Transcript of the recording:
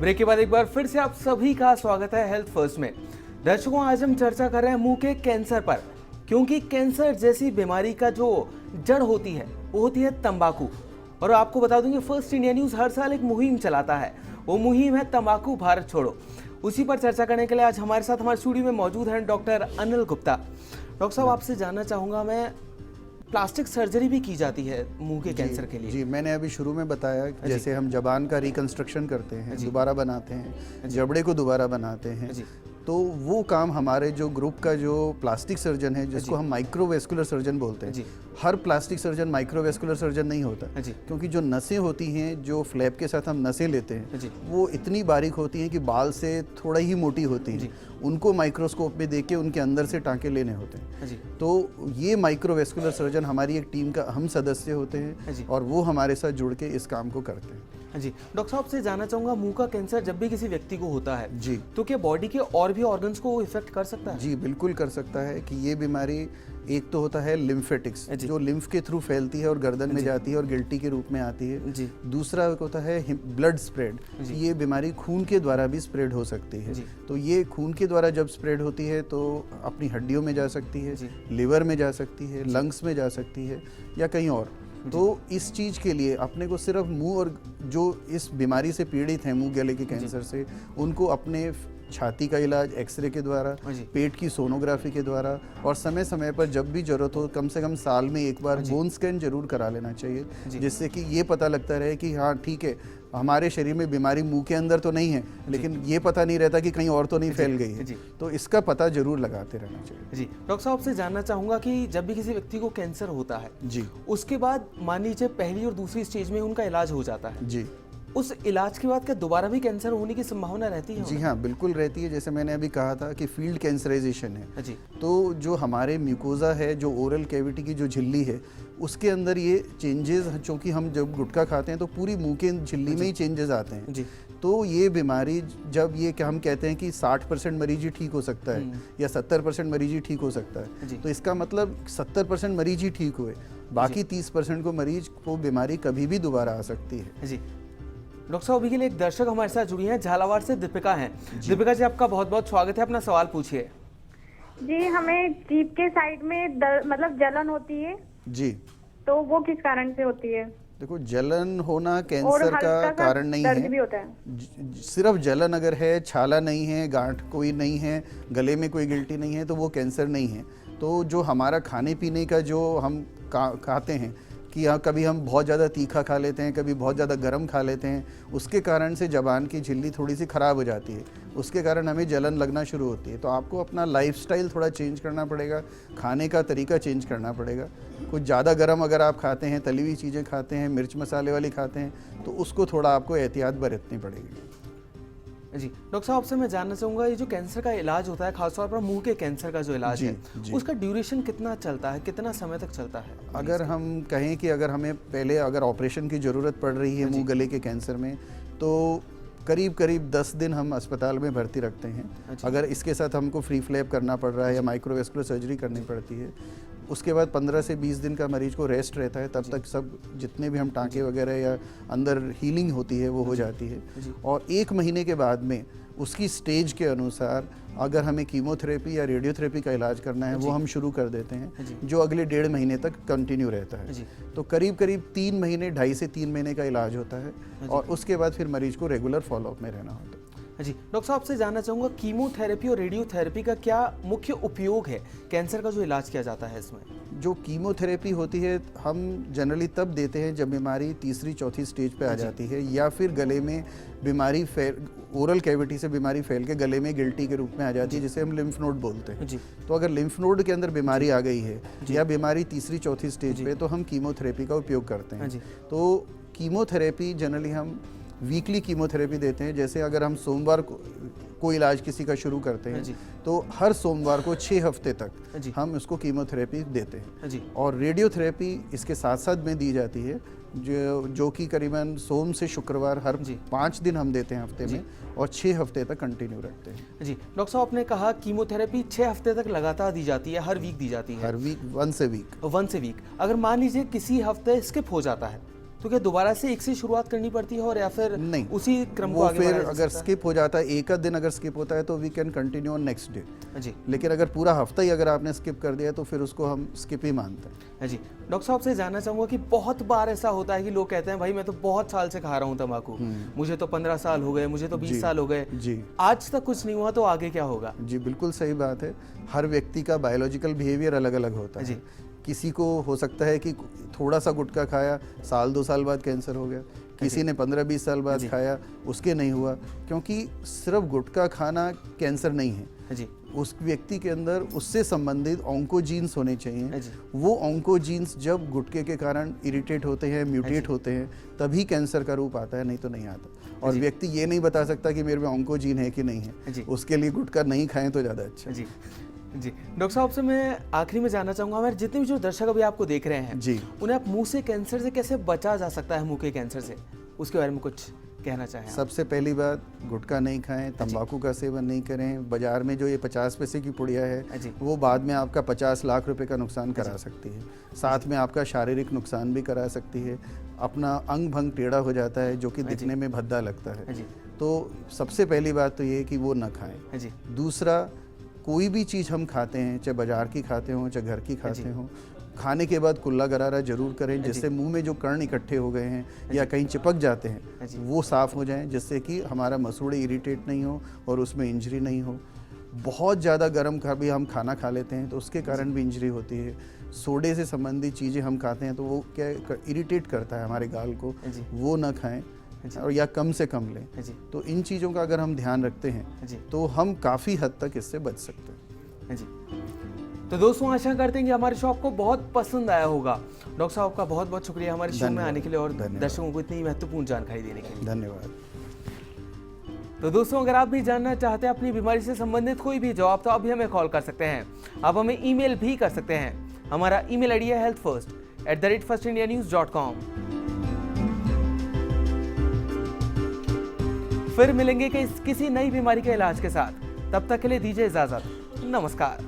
Break के बाद एक बार फिर से आप सभी का स्वागत है हेल्थ फर्स्ट में। दर्शकों, आज हम चर्चा कर रहे हैं मुंह के कैंसर पर, क्योंकि कैंसर जैसी बीमारी का जो जड़ होती है वो होती है तंबाकू। और आपको बता दूं कि फर्स्ट इंडिया न्यूज़ हर साल एक मुहिम चलाता है, वो मुहिम है तंबाकू भारत छोड़ो। उसी पर चर्चा करने के लिए आज हमारे साथ हमारे स्टूडियो में मौजूद हैं डॉक्टर अनिल गुप्ता। डॉक्टर साहब, आपसे जानना चाहूँगा मैं, प्लास्टिक सर्जरी भी की जाती है मुंह के कैंसर के लिए? जी, मैंने अभी शुरू में बताया कि जैसे हम जबान का रिकंस्ट्रक्शन करते हैं, दोबारा बनाते हैं, जबड़े को दोबारा बनाते हैं, तो वो काम हमारे जो ग्रुप का जो प्लास्टिक सर्जन है, जिसको हम माइक्रोवेस्कुलर सर्जन बोलते हैं, हर प्लास्टिक सर्जन माइक्रोवेस्कुलर सर्जन नहीं होता, क्योंकि जो नसें होती हैं, जो फ्लैप के साथ हम नसें लेते हैं, वो इतनी बारीक होती हैं कि बाल से थोड़ा ही मोटी होती हैं। उनको माइक्रोस्कोप में देख के उनके अंदर से टाँके लेने होते हैं। तो ये माइक्रोवेस्कुलर सर्जन हमारी एक टीम का अहम सदस्य होते हैं और वो हमारे साथ जुड़ के इस काम को करते हैं। जी डॉक्टर साहब, से जानना चाहूँगा, मुंह का कैंसर जब भी किसी व्यक्ति को होता है जी, तो क्या बॉडी के और भी ऑर्गन्स को इफेक्ट कर सकता है? जी बिल्कुल कर सकता है। कि ये बीमारी एक तो होता है लिम्फेटिक्स, जो लिम्फ के थ्रू फैलती है और गर्दन में जाती है और गिल्टी के रूप में आती है। दूसरा होता है ब्लड स्प्रेड, ये बीमारी खून के द्वारा भी स्प्रेड हो सकती है। तो ये खून के द्वारा जब स्प्रेड होती है तो अपनी हड्डियों में जा सकती है, लिवर में जा सकती है, लंग्स में जा सकती है या कहीं और। तो इस चीज़ के लिए अपने को सिर्फ मुंह, और जो इस बीमारी से पीड़ित हैं मुंह गले के कैंसर से, उनको अपने छाती का इलाज एक्सरे के द्वारा, पेट की सोनोग्राफी के द्वारा, और समय समय पर जब भी जरूरत हो कम से कम साल में एक बार बोन स्कैन जरूर करा लेना चाहिए, जिससे कि ये पता लगता रहे कि हाँ ठीक है, हमारे शरीर में बीमारी मुंह के अंदर तो नहीं है, लेकिन ये पता नहीं रहता कि कहीं और तो नहीं फैल गई है। तो इसका पता जरूर लगाते रहना चाहिए। जी डॉक्टर साहब, से जानना चाहूँगा कि जब भी किसी व्यक्ति को कैंसर होता है उसके बाद मान लीजिए पहली और दूसरी स्टेज में उनका इलाज हो जाता है, उस इलाज के बाद क्या दोबारा भी कैंसर होने की संभावना रहती है? जी हाँ, बिल्कुल रहती है। जैसे मैंने अभी कहा था कि फील्ड कैंसराइजेशन है, तो जो हमारे म्यूकोजा है, जो ओरल कैविटी की जो झिल्ली है, उसके अंदर ये चेंजेस, चूँकि हम जब गुटखा खाते हैं तो पूरी मुंह के झिल्ली में ही चेंजेस आते हैं। तो ये बीमारी जब ये क्या हम कहते हैं कि 60% मरीज ही ठीक हो सकता है या 70% मरीज ही ठीक हो सकता है, तो इसका मतलब 70% मरीज ही ठीक हुए, बाकी 30% को मरीज को बीमारी कभी भी दोबारा आ सकती है। डॉक्टर साहब, अभी के लिए एक दर्शक हमारे साथ जुड़ी हैं, झालावाड़ से दीपिका हैं। दीपिका जी, आपका बहुत बहुत स्वागत है, अपना सवाल पूछिए। जी, हमें जीभ के साइड में मतलब जलन होती है जी, तो वो किस कारण से होती है? देखो, जलन होना कैंसर का कारण नहीं है। भी होता है। सिर्फ जलन अगर है, छाला नहीं है, गांठ कोई नहीं है, गले में कोई गिल्टी नहीं है, तो वो कैंसर नहीं है। तो जो हमारा खाने पीने का जो हम खाते हैं कि कभी हम बहुत ज़्यादा तीखा खा लेते हैं, कभी बहुत ज़्यादा गर्म खा लेते हैं, उसके कारण से ज़बान की झिल्ली थोड़ी सी ख़राब हो जाती है, उसके कारण हमें जलन लगना शुरू होती है। तो आपको अपना लाइफस्टाइल थोड़ा चेंज करना पड़ेगा, खाने का तरीका चेंज करना पड़ेगा। कुछ ज़्यादा गर्म अगर आप खाते हैं, तली हुई चीज़ें खाते हैं, मिर्च मसाले वाली खाते हैं, तो उसको थोड़ा आपको एहतियात बरतनी पड़ेगी। जी डॉक्टर साहब, आपसे मैं जानना चाहूँगा, ये जो कैंसर का इलाज होता है, खासतौर पर मुंह के कैंसर का जो इलाज है, उसका ड्यूरेशन कितना चलता है, कितना समय तक चलता है? अगर हम कहें कि अगर हमें पहले अगर ऑपरेशन की ज़रूरत पड़ रही है मुंह गले के कैंसर में, तो करीब करीब 10 दिन हम अस्पताल में भर्ती रखते हैं। अगर इसके साथ हमको फ्री फ्लैप करना पड़ रहा है या माइक्रोवेस्कुलर सर्जरी करनी पड़ती है, उसके बाद 15 से 20 दिन का मरीज को रेस्ट रहता है। तब तक सब जितने भी हम टाँके वगैरह या अंदर हीलिंग होती है वो हो जाती है। और 1 महीने के बाद में उसकी स्टेज के अनुसार अगर हमें कीमोथेरेपी या रेडियोथेरेपी का इलाज करना है, वो हम शुरू कर देते हैं, जो अगले 1.5 महीने तक कंटिन्यू रहता है। तो करीब करीब 3 महीने, 2.5 से 3 महीने का इलाज होता है, और उसके बाद फिर मरीज को रेगुलर फॉलोअप में रहना होता है। जी डॉक्टर साहब, आपसे जानना चाहूँगा, कीमोथेरेपी और रेडियोथेरेपी का क्या मुख्य उपयोग है, कैंसर का जो इलाज किया जाता है इसमें? जो कीमोथेरेपी होती है हम जनरली तब देते हैं जब बीमारी तीसरी चौथी स्टेज पे आ जाती है, या फिर गले में बीमारी ओरल कैविटी से बीमारी फैल के गले में गिल्टी के रूप में आ जाती है, जिसे हम लिम्फ नोड बोलते हैं। तो अगर लिम्फ नोड के अंदर बीमारी आ गई है या बीमारी तीसरी चौथी स्टेज पे, तो हम कीमोथेरेपी का उपयोग करते हैं। तो कीमोथेरेपी जनरली हम वीकली कीमोथेरेपी देते हैं। जैसे अगर हम सोमवार को इलाज किसी का शुरू करते हैं, तो हर सोमवार को 6 हफ्ते तक हम उसको कीमोथेरेपी देते हैं। और रेडियोथेरेपी इसके साथ साथ में दी जाती है, जो कि करीबन सोम से शुक्रवार हर 5 दिन हम देते हैं हफ्ते में, और 6 हफ्ते तक कंटिन्यू रखते हैं। जी डॉक्टर साहब, आपने कहा कीमोथेरेपी 6 हफ्ते तक लगातार दी जाती है, हर वीक दी जाती है? हर वीक, वंस ए वीक। अगर मान लीजिए किसी हफ्ते स्किप हो जाता है तो क्या दोबारा से एक से शुरुआत करनी पड़ती है और या फिर नहीं, उसी क्रम को वो आगे फिर बढ़ाया जा अगर सकता है? स्किप हो जाता है, एक आध दिन अगर स्किप होता है तो we can continue on next day. जी लेकिन अगर पूरा हफ्ता ही अगर आपने स्किप कर दिया तो फिर उसको हम स्किप ही मानते हैं। जी डॉक्टर साहब से जानना चाहूंगा कि बहुत बार ऐसा होता है कि लोग कहते हैं भाई मैं तो बहुत साल से खा रहा हूँ तंबाकू, मुझे तो 15 साल हो गए, मुझे तो 20 साल हो गए, जी आज तक कुछ नहीं हुआ, तो आगे क्या होगा? जी बिल्कुल सही बात है। हर व्यक्ति का बायोलॉजिकल बिहेवियर अलग अलग होता जी। है। किसी को हो सकता है कि थोड़ा सा गुटखा खाया, साल 2 साल बाद कैंसर हो गया, किसी ने 15-20 साल बाद खाया, उसके नहीं हुआ, क्योंकि सिर्फ गुटखा खाना कैंसर नहीं है। जी उस व्यक्ति के अंदर उससे संबंधित ऑन्कोजीन्स होने चाहिए। जी। वो ऑन्कोजीन्स जब गुटखे के कारण इरिटेट होते हैं, म्यूटेट होते हैं, तभी कैंसर का रूप आता है, नहीं तो नहीं आता। और व्यक्ति ये नहीं बता सकता कि मेरे में ऑन्कोजीन है कि नहीं है, उसके लिए गुटखा नहीं खाएं तो ज़्यादा अच्छा। जी जी डॉक्टर साहब से मैं आखिरी में जानना चाहूंगा, हमारे जितने भी जो दर्शक अभी आपको देख रहे हैं जी, उन्हें आप मुंह से कैंसर से कैसे बचा जा सकता है, मुंह के कैंसर से, उसके बारे में कुछ कहना चाहें आप? सबसे पहली बात, गुटखा नहीं खाएं, तंबाकू का सेवन नहीं करें। बाजार में जो ये 50 पैसे की पुड़िया है वो बाद में आपका 50 लाख रुपए का नुकसान करा सकती है, साथ में आपका शारीरिक नुकसान भी करा सकती है। अपना अंग भंग टेढ़ा हो जाता है जो कि दिखने में भद्दा लगता है। तो सबसे पहली बात तो ये कि वो ना खाएं। दूसरा, कोई भी चीज़ हम खाते हैं, चाहे बाजार की खाते हों चाहे घर की खाते हों, खाने के बाद कुल्ला गरारा जरूर करें, जिससे मुंह में जो कण इकट्ठे हो गए हैं या कहीं चिपक जाते हैं वो साफ़ हो जाएं, जिससे कि हमारा मसूड़े इरिटेट नहीं हो और उसमें इंजरी नहीं हो। बहुत ज़्यादा गर्म का भी हम खाना खा लेते हैं तो उसके कारण भी इंजरी होती है। सोडे से संबंधित चीज़ें हम खाते हैं तो वो क्या इरिटेट करता है हमारे गाल को, वो ना खाएँ और या कम से कम लें। तो इन चीज़ों का अगर हम ध्यान रखते हैं तो हम काफ़ी हद तक इससे बच सकते हैं। जी तो दोस्तों, आशा करते हैं कि हमारे शो आपको बहुत पसंद आया होगा। डॉक्टर साहब का बहुत बहुत शुक्रिया हमारे शो में आने के लिए और दर्शकों को इतनी महत्वपूर्ण जानकारी देने के लिए। धन्यवाद। तो दोस्तों, अगर आप भी जानना चाहते हैं अपनी बीमारी से संबंधित कोई भी जवाब, तो अभी हमें कॉल कर सकते हैं। आप हमें ईमेल भी कर सकते हैं। हमारा ईमेल आईडी है healthfirst@firstindianews.com। फिर मिलेंगे किसी नई बीमारी के इलाज के साथ। तब तक के लिए दीजिए इजाजत। नमस्कार।